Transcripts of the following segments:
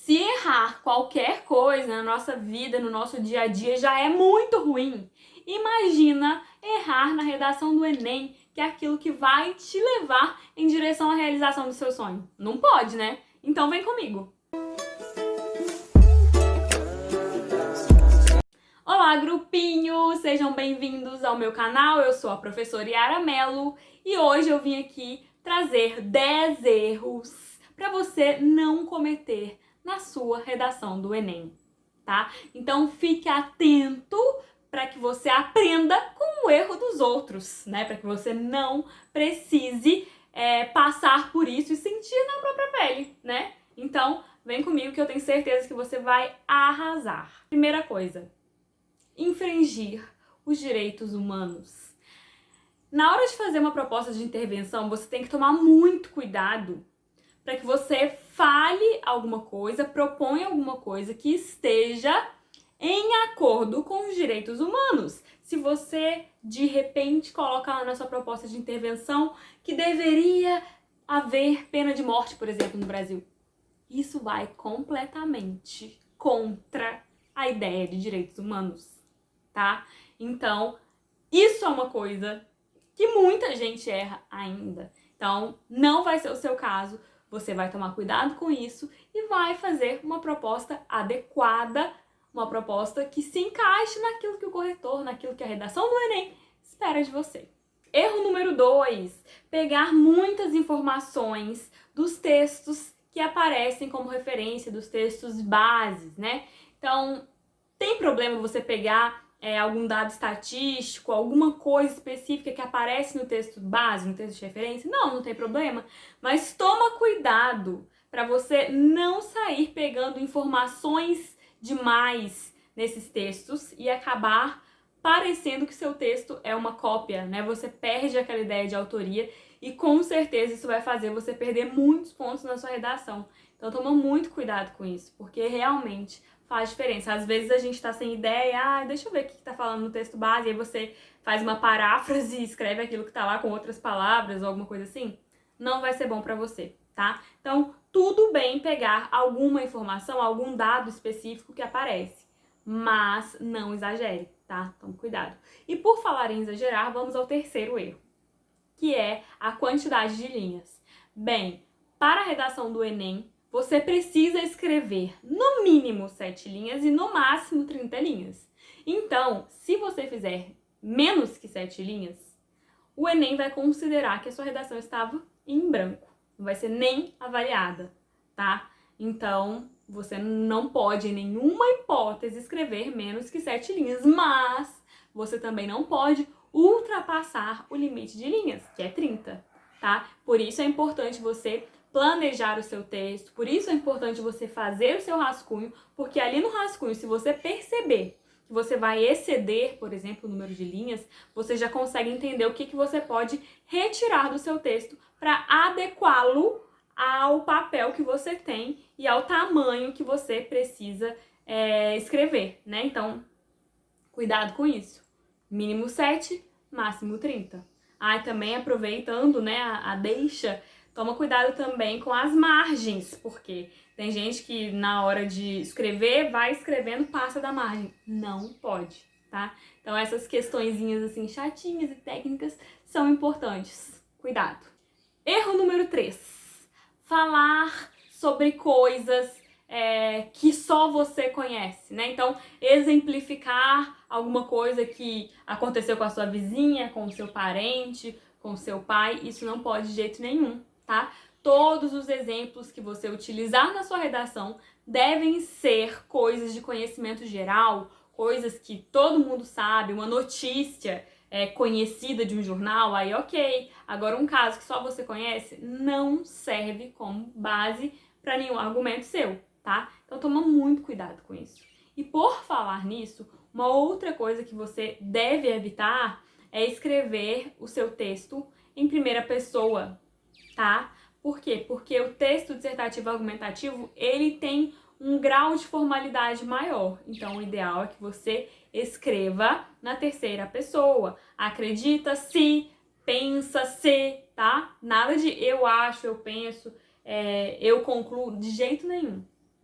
Se errar qualquer coisa na nossa vida, no nosso dia a dia, já é muito ruim. Imagina errar na redação do Enem, que é aquilo que vai te levar em direção à realização do seu sonho. Não pode, né? Então vem comigo. Olá, grupinho! Sejam bem-vindos ao meu canal. Eu sou a professora Yara Mello e hoje eu vim aqui trazer 10 erros para você não cometer na sua redação do Enem, tá? Então fique atento para que você aprenda com o erro dos outros, né? Para que você não precise passar por isso e sentir na própria pele, né? Então vem comigo que eu tenho certeza que você vai arrasar. Primeira coisa, infringir os direitos humanos. Na hora de fazer uma proposta de intervenção, você tem que tomar muito cuidado para que você fale alguma coisa, proponha alguma coisa que esteja em acordo com os direitos humanos. Se você, de repente, coloca lá na sua proposta de intervenção que deveria haver pena de morte, por exemplo, no Brasil, isso vai completamente contra a ideia de direitos humanos, tá? Então, isso é uma coisa que muita gente erra ainda. Então, não vai ser o seu caso. Você vai tomar cuidado com isso e vai fazer uma proposta adequada, uma proposta que se encaixe naquilo que o corretor, naquilo que a redação do Enem espera de você. Erro número 2, pegar muitas informações dos textos que aparecem como referência, dos textos bases, né? Então, tem problema você pegar algum dado estatístico, alguma coisa específica que aparece no texto base, no texto de referência? Não tem problema. Mas toma cuidado para você não sair pegando informações demais nesses textos e acabar parecendo que seu texto é uma cópia, né? Você perde aquela ideia de autoria e com certeza isso vai fazer você perder muitos pontos na sua redação. Então toma muito cuidado com isso, porque realmente faz diferença. Às vezes a gente tá sem ideia, deixa eu ver o que tá falando no texto base, e aí você faz uma paráfrase e escreve aquilo que tá lá com outras palavras ou alguma coisa assim. Não vai ser bom pra você, tá? Então, tudo bem pegar alguma informação, algum dado específico que aparece, mas não exagere, tá? Então, cuidado. E por falar em exagerar, vamos ao terceiro erro, que é a quantidade de linhas. Bem, para a redação do Enem, você precisa escrever no mínimo 7 linhas e no máximo 30 linhas. Então, se você fizer menos que 7 linhas, o Enem vai considerar que a sua redação estava em branco. Não vai ser nem avaliada, tá? Então, você não pode, em nenhuma hipótese, escrever menos que 7 linhas, mas você também não pode ultrapassar o limite de linhas, que é 30, tá? Por isso é importante você planejar o seu texto, por isso é importante você fazer o seu rascunho, porque ali no rascunho, se você perceber que você vai exceder, por exemplo, o número de linhas, você já consegue entender o que você pode retirar do seu texto para adequá-lo ao papel que você tem e ao tamanho que você precisa escrever, né? Então, cuidado com isso. Mínimo 7, máximo 30. E também aproveitando, né, a deixa, toma cuidado também com as margens, porque tem gente que na hora de escrever, vai escrevendo, passa da margem. Não pode, tá? Então essas questõezinhas assim chatinhas e técnicas são importantes. Cuidado. Erro número 3. Falar sobre coisas que só você conhece, né? Então, exemplificar alguma coisa que aconteceu com a sua vizinha, com o seu parente, com o seu pai, isso não pode de jeito nenhum, tá? Todos os exemplos que você utilizar na sua redação devem ser coisas de conhecimento geral, coisas que todo mundo sabe, uma notícia conhecida de um jornal, aí ok. Agora, um caso que só você conhece não serve como base para nenhum argumento seu, tá? Então toma muito cuidado com isso. E por falar nisso, uma outra coisa que você deve evitar é escrever o seu texto em primeira pessoa, tá? Por quê? Porque o texto dissertativo argumentativo, ele tem um grau de formalidade maior. Então, o ideal é que você escreva na terceira pessoa. Acredita-se, pensa-se, tá? Nada de eu acho, eu penso, eu concluo, de jeito nenhum.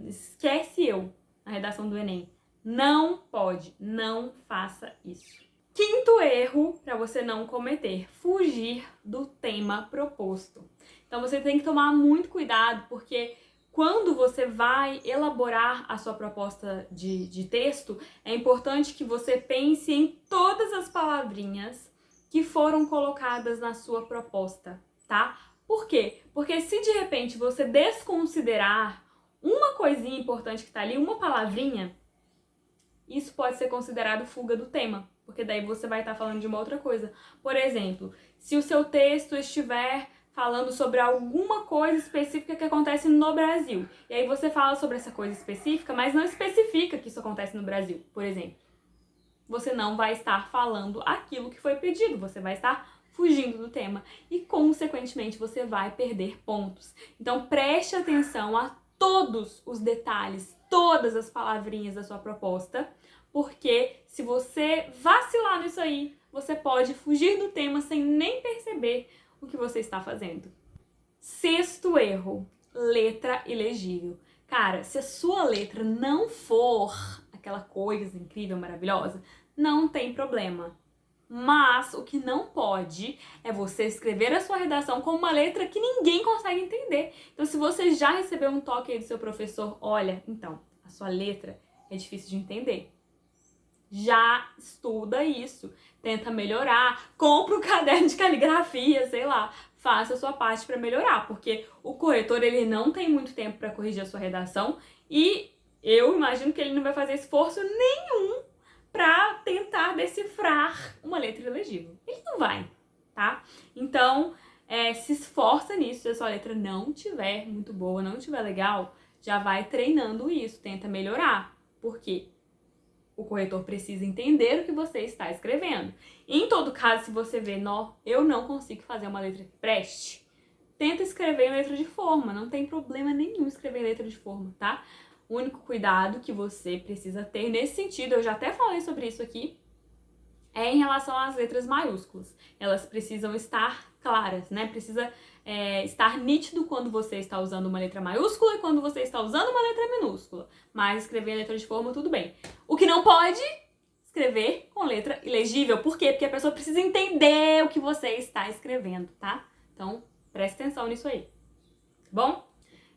Esquece eu na redação do Enem. Não pode, não faça isso. Quinto erro para você não cometer: fugir do tema proposto. Então você tem que tomar muito cuidado, porque quando você vai elaborar a sua proposta de texto, é importante que você pense em todas as palavrinhas que foram colocadas na sua proposta, tá? Por quê? Porque se de repente você desconsiderar uma coisinha importante que tá ali, uma palavrinha, isso pode ser considerado fuga do tema, porque daí você vai estar falando de uma outra coisa. Por exemplo, se o seu texto estiver falando sobre alguma coisa específica que acontece no Brasil, e aí você fala sobre essa coisa específica, mas não especifica que isso acontece no Brasil, por exemplo, você não vai estar falando aquilo que foi pedido, você vai estar fugindo do tema e, consequentemente, você vai perder pontos. Então, preste atenção a todos os detalhes, todas as palavrinhas da sua proposta, porque se você vacilar nisso aí, você pode fugir do tema sem nem perceber o que você está fazendo. Sexto erro: letra ilegível. Cara, se a sua letra não for aquela coisa incrível, maravilhosa, não tem problema. Mas o que não pode é você escrever a sua redação com uma letra que ninguém consegue entender. Então, se você já recebeu um toque aí do seu professor, olha, então, a sua letra é difícil de entender, já estuda isso, tenta melhorar, compra um caderno de caligrafia, sei lá, faça a sua parte para melhorar, porque o corretor, ele não tem muito tempo para corrigir a sua redação e eu imagino que ele não vai fazer esforço nenhum para tentar decifrar uma letra ilegível. Ele não vai, tá? Então, se esforça nisso. Se a sua letra não tiver muito boa, não tiver legal, já vai treinando isso, tenta melhorar. Por quê? O corretor precisa entender o que você está escrevendo. Em todo caso, se você vê, eu não consigo fazer uma letra que preste, tenta escrever em letra de forma. Não tem problema nenhum escrever em letra de forma, tá? O único cuidado que você precisa ter nesse sentido, eu já até falei sobre isso aqui, é em relação às letras maiúsculas. Elas precisam estar claras, né? Precisa estar nítido quando você está usando uma letra maiúscula e quando você está usando uma letra minúscula. Mas escrever em letra de forma, tudo bem. O que não pode, escrever com letra ilegível. Por quê? Porque a pessoa precisa entender o que você está escrevendo, tá? Então, preste atenção nisso aí. Bom?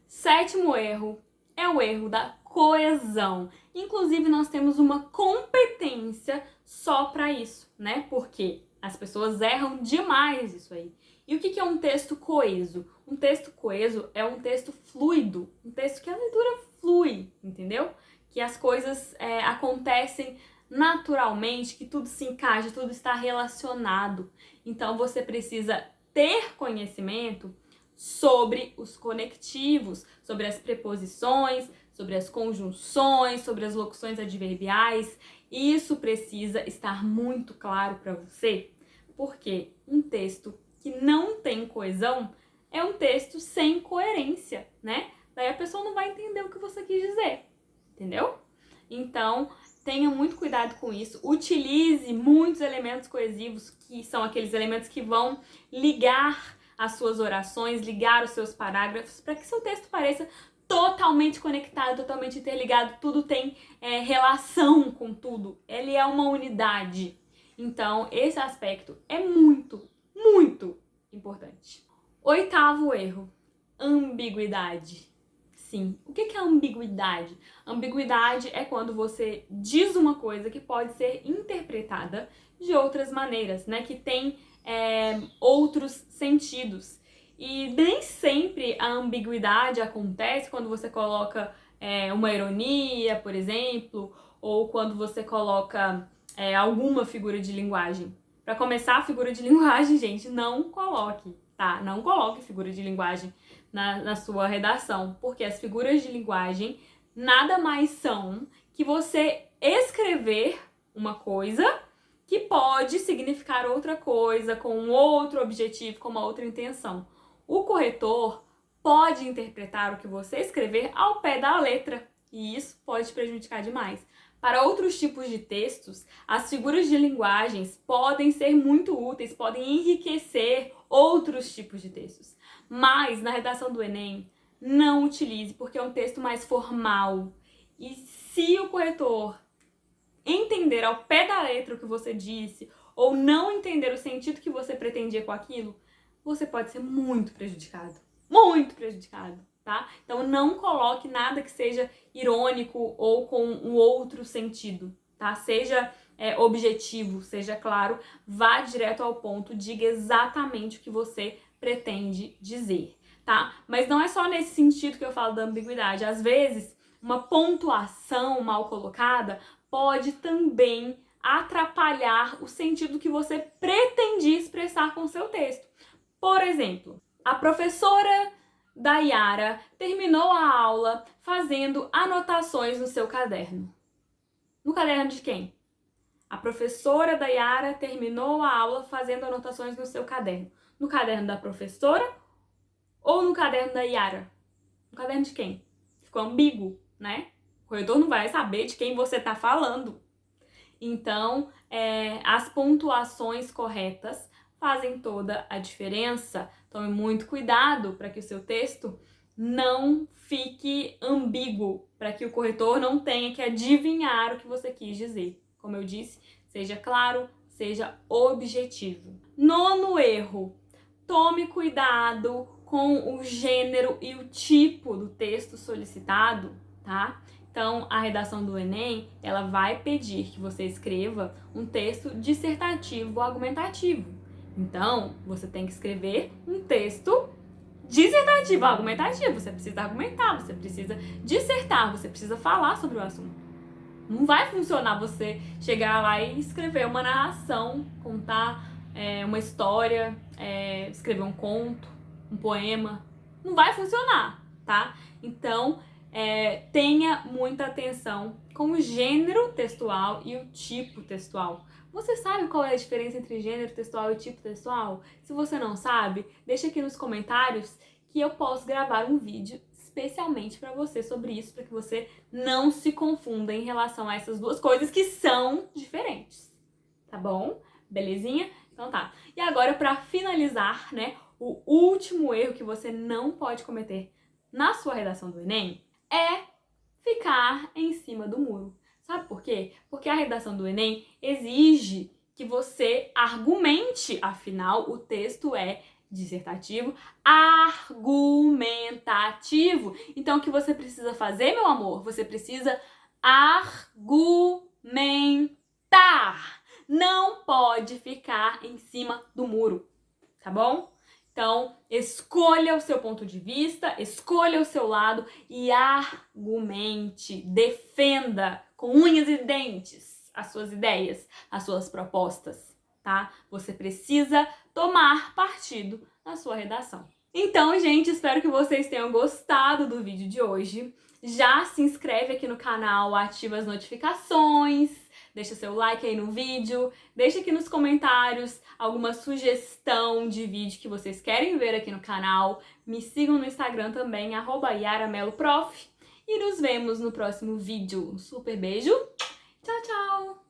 Sétimo erro é o erro da coesão. Inclusive, nós temos uma competência só para isso, né? Porque as pessoas erram demais isso aí. E o que é um texto coeso? Um texto coeso é um texto fluido, um texto que a leitura flui, entendeu? Que as coisas acontecem naturalmente, que tudo se encaixa, tudo está relacionado. Então, você precisa ter conhecimento sobre os conectivos, sobre as preposições, sobre as conjunções, sobre as locuções adverbiais. Isso precisa estar muito claro para você, porque um texto que não tem coesão é um texto sem coerência, né? Daí a pessoa não vai entender o que você quis dizer, entendeu? Então, tenha muito cuidado com isso. Utilize muitos elementos coesivos, que são aqueles elementos que vão ligar as suas orações, ligar os seus parágrafos, para que seu texto pareça totalmente conectado, totalmente interligado, tudo tem relação com tudo, ele é uma unidade. Então, esse aspecto é muito, muito importante. Oitavo erro: ambiguidade. Sim, o que é ambiguidade? Ambiguidade é quando você diz uma coisa que pode ser interpretada de outras maneiras, né? Que tem outros sentidos. E nem sempre a ambiguidade acontece quando você coloca uma ironia, por exemplo, ou quando você coloca alguma figura de linguagem. Para começar, a figura de linguagem, gente, não coloque, tá? Não coloque figura de linguagem na sua redação, porque as figuras de linguagem nada mais são que você escrever uma coisa que pode significar outra coisa, com um outro objetivo, com uma outra intenção. O corretor pode interpretar o que você escrever ao pé da letra, e isso pode te prejudicar demais. Para outros tipos de textos, as figuras de linguagens podem ser muito úteis, podem enriquecer outros tipos de textos. Mas na redação do Enem, não utilize, porque é um texto mais formal. E se o corretor entender ao pé da letra o que você disse, ou não entender o sentido que você pretendia com aquilo, você pode ser muito prejudicado. Muito prejudicado, tá? Então não coloque nada que seja irônico ou com um outro sentido, tá? Seja objetivo, seja claro, vá direto ao ponto, diga exatamente o que você pretende dizer, tá? Mas não é só nesse sentido que eu falo da ambiguidade. Às vezes, uma pontuação mal colocada pode também atrapalhar o sentido que você pretendia expressar com o seu texto. Por exemplo, a professora Dayara terminou a aula fazendo anotações no seu caderno. No caderno de quem? A professora Dayara terminou a aula fazendo anotações no seu caderno. No caderno da professora ou no caderno da Yara? No caderno de quem? Ficou ambíguo, né? O corretor não vai saber de quem você está falando. Então, as pontuações corretas fazem toda a diferença. Tome muito cuidado para que o seu texto não fique ambíguo, para que o corretor não tenha que adivinhar o que você quis dizer. Como eu disse, seja claro, seja objetivo. 9º erro: tome cuidado com o gênero e o tipo do texto solicitado, tá? Então, a redação do Enem, ela vai pedir que você escreva um texto dissertativo argumentativo. Então, você tem que escrever um texto dissertativo argumentativo. Você precisa argumentar, você precisa dissertar, você precisa falar sobre o assunto. Não vai funcionar você chegar lá e escrever uma narração, contar uma história, escrever um conto, um poema. Não vai funcionar, tá? Então, tenha muita atenção com o gênero textual e o tipo textual. Você sabe qual é a diferença entre gênero textual e tipo textual? Se você não sabe, deixa aqui nos comentários que eu posso gravar um vídeo especialmente para você sobre isso, para que você não se confunda em relação a essas duas coisas que são diferentes. Tá bom? Belezinha? Então tá. E agora, para finalizar, né, o último erro que você não pode cometer na sua redação do Enem é ficar em cima do muro. Sabe por quê? Porque a redação do Enem exige que você argumente, afinal, o texto é dissertativo, argumentativo. Então, o que você precisa fazer, meu amor? Você precisa argumentar. Não pode ficar em cima do muro, tá bom? Então, escolha o seu ponto de vista, escolha o seu lado e argumente, defenda com unhas e dentes as suas ideias, as suas propostas, tá? Você precisa tomar partido na sua redação. Então, gente, espero que vocês tenham gostado do vídeo de hoje. Já se inscreve aqui no canal, ativa as notificações, deixa seu like aí no vídeo, deixa aqui nos comentários alguma sugestão de vídeo que vocês querem ver aqui no canal. Me sigam no Instagram também, @yarameloprof. E nos vemos no próximo vídeo. Um super beijo. Tchau, tchau!